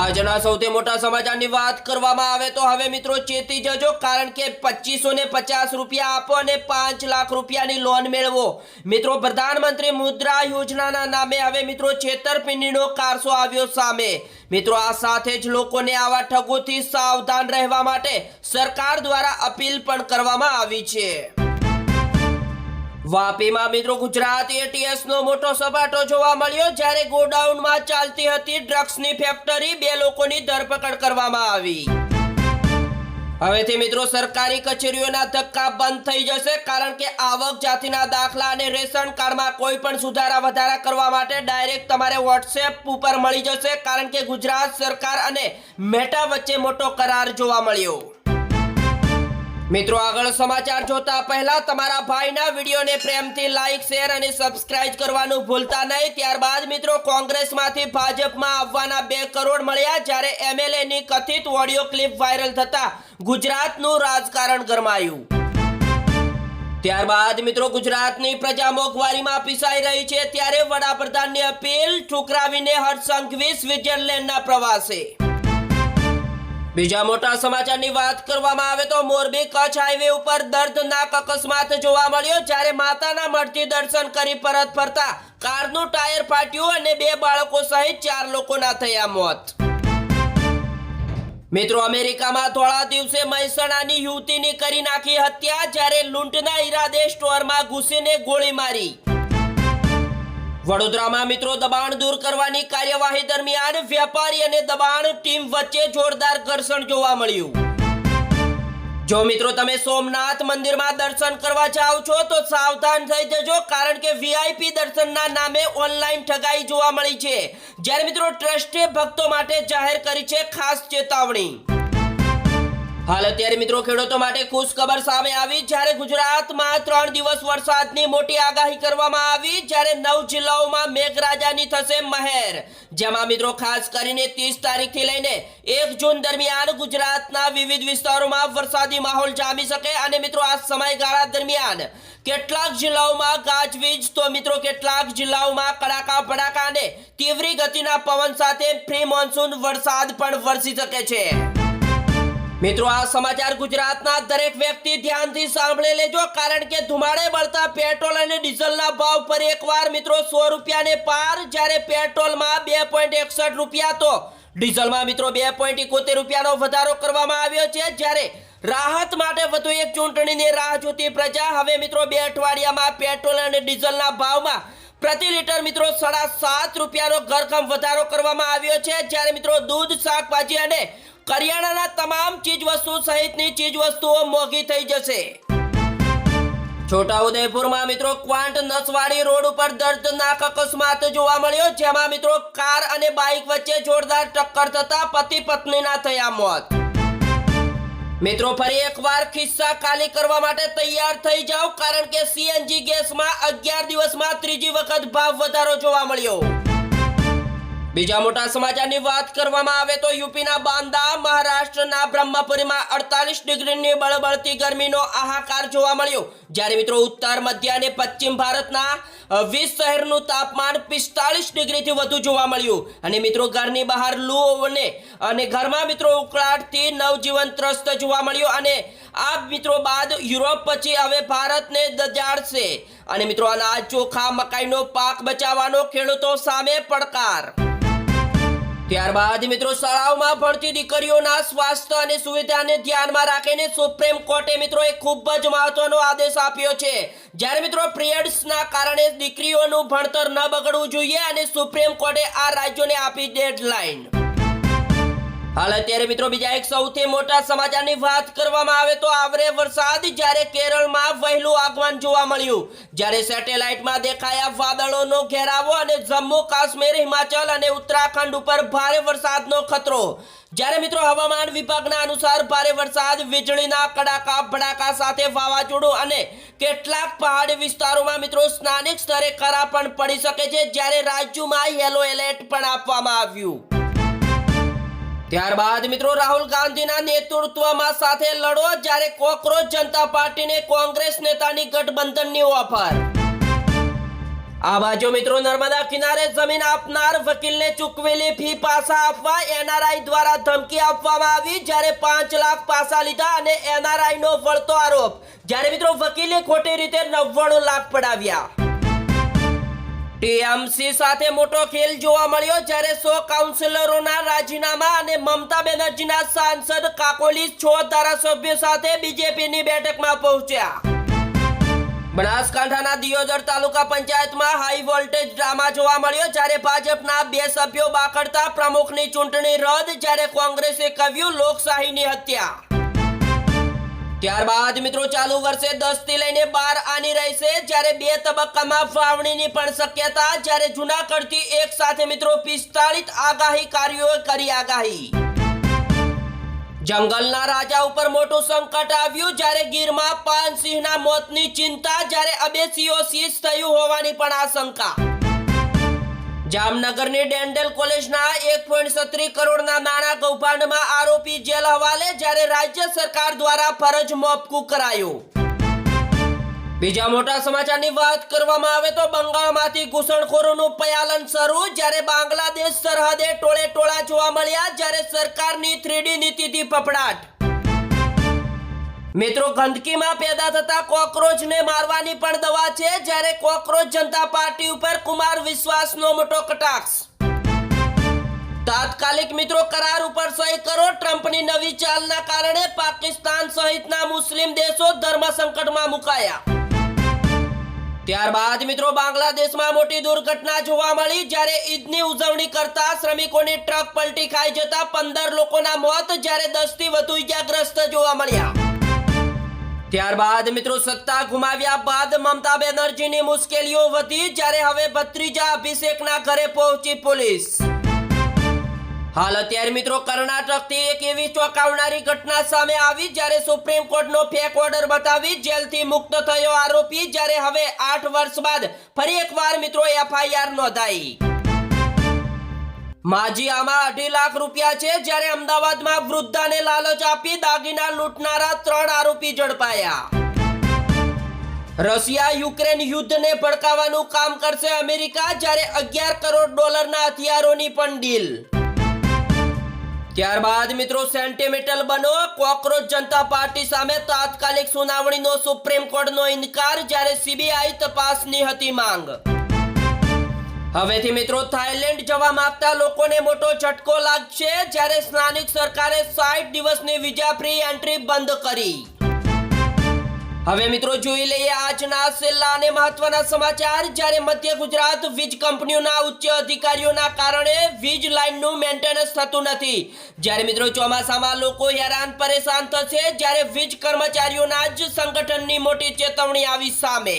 આજના સૌથી મોટા સમાચારની વાત કરવામાં આવે તો હવે મિત્રો ચેતી જજો, કારણ કે 2550 રૂપિયા આપો અને 5 લાખ રૂપિયાની લોન મેળવો। મિત્રો પ્રધાનમંત્રી મુદ્રા યોજનાના નામે હવે મિત્રો છેતરપિંડીનો કારસો આવ્યો સામે। મિત્રો આ સાથે જ લોકોને આવા ઠગોથી સાવધાન રહેવા માટે સરકાર દ્વારા અપીલ પણ કરવામાં આવી છે। વાપીમાં મિત્રો ગુજરાત એટીએસ નો મોટો સપાટો જોવા મળ્યો, જ્યારે ગોડાઉનમાં ચાલતી હતી ડ્રગ્સની ફેક્ટરી, 2 લોકોની ધરપકડ કરવામાં આવી। હવેથી મિત્રો સરકારી કચેરીઓના ધક્કા બંધ થઈ જશે, કારણ કે આવક જાતિના દાખલા અને રેશન કાર્ડમાં કોઈ પણ સુધારા વધારા કરવા માટે ડાયરેક્ટ તમારે વોટ્સએપ ઉપર મળી જશે, કારણ કે ગુજરાત સરકાર અને મેટા વચ્ચે મોટો કરાર જોવા મળ્યો। મિત્રો આગળ સમાચાર જોતા પહેલા તમારા ભાઈના વિડીયોને પ્રેમથી લાઈક, શેર અને સબસ્ક્રાઇબ કરવાનું ભૂલતા નહીં। ત્યારબાદ મિત્રો કોંગ્રેસમાંથી ભાજપમાં આવવાના 2 કરોડ મળ્યા, જ્યારે એમએલએની કથિત ઓડિયો ક્લિપ વાયરલ થતા ગુજરાતનું રાજકારણ ગરમાયું। ત્યારબાદ મિત્રો ગુજરાતની પ્રજા મોંઘવારીમાં પીસાઈ રહી છે, ત્યારે વડાપ્રધાનની અપીલ ઠુકરાવીને હર્ષ સંઘવી સ્વિટ્ઝરલેન્ડના પ્રવાસે। બીજા મોટા સમાચારની વાત કરવામાં આવે તો મોરબી કચ્છ હાઈવે ઉપર દર્દનાક અકસ્માત જોવા મળ્યો, જ્યારે માતાના મઢથી દર્શન કરી પરત ફરતા કારનું ટાયર ફાટ્યું અને 2 બાળકો સહિત 4 લોકોના થયા મોત। મિત્રો અમેરિકામાં થોડા દિવસે મહેસાણાની યુવતીની કરી નાખી હત્યા, જ્યારે લૂંટના ઈરાદે સ્ટોરમાં ઘૂસીને ગોળી મારી। વડોદરામાં મિત્રો દબાણ દૂર કરવાની કાર્યવાહી દરમિયાન વેપારી અને દબાણ ટીમ વચ્ચે જોરદાર ઘર્ષણ જોવા મળ્યું। જો મિત્રો તમે સોમનાથ મંદિરમાં દર્શન કરવા જાઓ છો તો સાવધાન થઈ જજો, કારણ કે વીઆઈપી દર્શનના નામે ઓનલાઈન ઠગાઈ જોવા મળી છે, જ્યારે મિત્રો ટ્રસ્ટે ભક્તો માટે જાહેર કરી છે ખાસ ચેતવણી। હાલ અત્યારે મિત્રો ખેડૂતો માટે ખુશ ખબર સામે આવી, જ્યારે ગુજરાતમાં 3 દિવસ વરસાદની મોટી આગાહી કરવામાં આવી, જ્યારે 9 જિલ્લાઓમાં મેઘરાજાની થશે મહેર, જેમાં મિત્રો ખાસ કરીને 30 તારીખથી લઈને 1 જૂન દરમિયાન ગુજરાતના વિવિધ વિસ્તારોમાં વરસાદી માહોલ જામી શકે। અને મિત્રો આ સમયગાળા દરમિયાન કેટલાક જિલ્લાઓમાં ગાજવીજ તો મિત્રો કેટલાક જિલ્લાઓમાં કડાકા ભડાકા અને તીવ્ર ગતિના પવન સાથે પ્રી મોન્સૂન વરસાદ પણ વરસી શકે છે। મિત્રો આ સમાચાર ગુજરાતના દરેક વ્યક્તિ ધ્યાનથી સાંભળી લેજો, કારણ કે ધુમાડે બળતા પેટ્રોલ અને ડીઝલના ભાવ પર એકવાર મિત્રો 100 રૂપિયાને પાર, જ્યારે પેટ્રોલમાં 2.61 રૂપિયા તો ડીઝલમાં મિત્રો 2.71 રૂપિયાનો વધારો કરવામાં આવ્યો છે। જ્યારે રાહત માટે વધુ એક ચૂંટણીની રાહ જોતી પ્રજા હવે મિત્રો 2 અઠવાડિયામાં પેટ્રોલ અને ડીઝલના ભાવમાં પ્રતિ લીટર મિત્રો 7.5 રૂપિયાનો ઘરખમ વધારો કરવામાં આવ્યો છે, જ્યારે મિત્રો દૂધ, શાકભાજી અને કરિયાણાના તમામ ચીજવસ્તુ સહિતની ચીજવસ્તુઓ મોંઘી થઈ જશે। છોટાઉદેપુરમાં મિત્રો ક્વાંટ નસવાડી રોડ ઉપર દર્દનાક અકસ્માત જોવા મળ્યો, જેમાં મિત્રો કાર અને બાઇક વચ્ચે જોરદાર ટક્કર થતા પતિ પત્નીના થયા મોત। મિત્રો ફરી એકવાર ખિસ્સા ખાલી કરવા માટે તૈયાર થઈ જાઓ, કારણ કે સીએનજી ગેસમાં 11 દિવસમાં 3જી વખત ભાવ વધારો જોવા મળ્યો। બીજા મોટા સમાચારની વાત કરવામાં આવે તો યુપીના બાંદા, મહારાષ્ટ્રના બ્રહ્મપુરીમાં 48 ડિગ્રીની બળબળતી ગરમીનો હાહાકાર જોવા મળ્યો, જ્યારે મિત્રો ઉત્તર, મધ્ય અને પશ્ચિમ ભારતના 20 શહેરનું તાપમાન 45 ડિગ્રીથી વધુ જોવા મળ્યું। અને મિત્રો ઘરની બહાર લૂ અને ઘરમાં મિત્રો ઉકળાટથી નવજીવન ત્રસ્ત જોવા મળ્યું। અને આ મિત્રો બાદ યુરોપ પછી હવે ભારતને દજાડશે। અને મિત્રો અનાજ, ચોખા, મકાઈનો પાક બચાવવાનો ખેડૂતો સામે પડકાર। ત્યારબાદ મિત્રો શાળાઓમાં ભણતી દીકરીઓના સ્વાસ્થ્ય અને સુવિધાને ધ્યાનમાં રાખીને સુપ્રીમ કોર્ટે મિત્રો એક ખૂબ જ મહત્વનો આદેશ આપ્યો છે, જ્યારે મિત્રો પીરિયડ્સના કારણે દીકરીઓનું ભણતર ન બગડવું જોઈએ, અને સુપ્રીમ કોર્ટે આ રાજ્યોને આપી ડેડલાઇન। હાલ અત્યારે મિત્રો બીજા એક સૌથી મોટા સમાચારની વાત કરવામાં આવે તો આવરે વરસાદ, જ્યારે કેરળમાં વહેલું આગમન જોવા મળ્યું, જ્યારે સેટેલાઇટમાં દેખાયા વાદળોનો ઘેરાવો અને જમ્મુ કાશ્મીર, હિમાચલ અને ઉત્તરાખંડ ઉપર ભારે વરસાદનો ખતરો। જ્યારે મિત્રો હવામાન વિભાગના અનુસાર ભારે વરસાદ, વીજળીના કડાકા ભડાકા સાથે વાવાઝોડું અને કેટલાક પહાડી વિસ્તારોમાં મિત્રો સ્થાનિક સ્તરે કરા પણ પડી શકે છે, જ્યારે રાજ્યમાં યેલો એલર્ટ પણ આપવામાં આવ્યું। ત્યારબાદ મિત્રો રાહુલ ગાંધીના નેતૃત્વમાં સાથે લડો, જ્યારે કોકરોચ જનતા પાર્ટીને કોંગ્રેસ નેતાની ગઠબંધનની ઓફર। આ બાજુ મિત્રો નર્મદા કિનારે જમીન આપનાર વકીલને ચૂકવેલી ફી પાછા આપવા એનઆરઆઈ દ્વારા ધમકી આપવામાં આવી, જ્યારે 5 લાખ પાછા લીધા અને એનઆરઆઈ નો વળતો આરોપ, જ્યારે મિત્રો વકીલે ખોટી રીતે 99 લાખ પડાવ્યા। ટીએમસી સાથે મોટો ખેલ જોવા મળ્યો, જ્યારે 100 કાઉન્સિલરોના રાજીનામા અને મમતા બેનર્જીના સાંસદ કાકોલી 6 ધારાસભ્યો સાથે બીજેપીની બેઠકમાં પહોંચ્યા। બનાસકાંઠાના દિયોદર તાલુકા પંચાયતમાં હાઈ વોલ્ટેજ ડ્રામા જોવા મળ્યો, જ્યારે ભાજપના 2 સભ્યો બાકડતા પ્રમુખની ચૂંટણી રદ, જ્યારે કોંગ્રેસે કહ્યું લોકશાહીની હત્યા। ત્યારબાદ મિત્રો ચાલુ વર્ષે 10 થી લઈને 12 આની રહેશે, જ્યારે 2 તબક્કામાં વાવણીની પણ શક્યતા, જ્યારે જૂનાગઢથી એક સાથે મિત્રો 45 આગાહીકારીઓએ કરી આગાહી। જંગલના રાજા ઉપર મોટું સંકટ આવ્યું, જ્યારે ગીરમાં 5 સિંહના મોતની ચિંતા, જ્યારે 2 સિંહોશીશ થયું હોવાની પણ આશંકા। જામનગરની ડેન્ટલ કોલેજના 1.36 કરોડના નાણાં કૌભાંડમાં આરોપી જેલ હવાલે, જ્યારે રાજ્ય સરકાર દ્વારા ફરજ મોકૂફ કરાયો। બીજા મોટા સમાચારની વાત કરવામાં આવે તો બંગાળમાંથી ઘૂસણખોરોનું પયાલન શરૂ, જ્યારે બાંગ્લાદેશ સરહદે ટોળે ટોળા જોવા મળ્યા, જ્યારે સરકારની 3D નીતિથી ફફડાટ। મિત્રો ગંદકીમાં પેદા થતા કોકરોચને મારવાની પણ દવા છે, જ્યારે કોકરોચ જનતા પાર્ટી ઉપર કુમાર વિશ્વાસનો મોટો કટાક્ષ। તાત્કાલિક મિત્રો કરાર ઉપર સહી કરો, ટ્રમ્પની નવી ચાલના કારણે પાકિસ્તાન સહિતના મુસ્લિમ દેશો ધર્મ સંકટમાં મુકાયા। ત્યારબાદ મિત્રો બાંગ્લાદેશમાં મોટી દુર્ઘટના જોવા મળી, જ્યારે ઈદની ઉજવણી કરતા શ્રમિકોની ટ્રક પલટી ખાઈ જતા 15 લોકોના મોત, જ્યારે 10 થી વધુ ઇજાગ્રસ્ત જોવા મળ્યા। ત્યારબાદ મિત્રો સત્તા ગુમાવ્યા બાદ મમતા બેનર્જીની મુશ્કેલીઓ વધી, જ્યારે હવે ભત્રીજા અભિષેકના ઘરે પહોંચી પોલીસ। હાલ અત્યારે મિત્રો કર્ણાટકથી એક એવી ચોંકાવનારી ઘટના સામે આવી, જ્યારે સુપ્રીમ કોર્ટનો ફેક ઓર્ડર બતાવી જેલથી મુક્ત થયો આરોપી, જ્યારે હવે 8 વર્ષ બાદ ફરી એકવાર મિત્રો એફઆઈઆર નોંધાઈ। માજીયામાં 2.5 લાખ રૂપિયા છે, જ્યારે અમદાવાદમાં વૃદ્ધાને લાલચ આપી દાગીના લૂંટનારા 3 આરોપી ઝડપાયા। રશિયા યુક્રેન યુદ્ધને ભડકાવવાનું કામ કરશે અમેરિકા, જ્યારે $11 કરોડ હથિયારોની પણ ડીલ। ત્યારબાદ મિત્રો સેન્ટિમેન્ટલ બનો, કોકરોચ જનતા પાર્ટી સામે તાત્કાલિક સુનાવણીનો સુપ્રીમ કોર્ટનો ઇનકાર, જ્યારે સીબીઆઈ તપાસની હતી માંગ। હવેથી મિત્રો થાઈલેન્ડ જવા માંગતા લોકોને મોટો ઝટકો લાગશે, જ્યારે સ્થાનિક સરકારે 60 દિવસની વિઝા ફ્રી એન્ટ્રી બંધ કરી। હવે મિત્રો જોઈ લઈએ આજના છેલ્લા અને મહત્વના સમાચાર, જ્યારે મધ્ય ગુજરાત વીજ કંપનીઓના ઉચ્ચ અધિકારીઓના કારણે વીજ લાઇનનું મેન્ટેનન્સ થતું નથી, જ્યારે મિત્રો ચોમાસામાં લોકો હેરાન પરેશાન થશે, જ્યારે વીજ કર્મચારીઓના જ સંગઠનની મોટી ચેતવણી આવી સામે।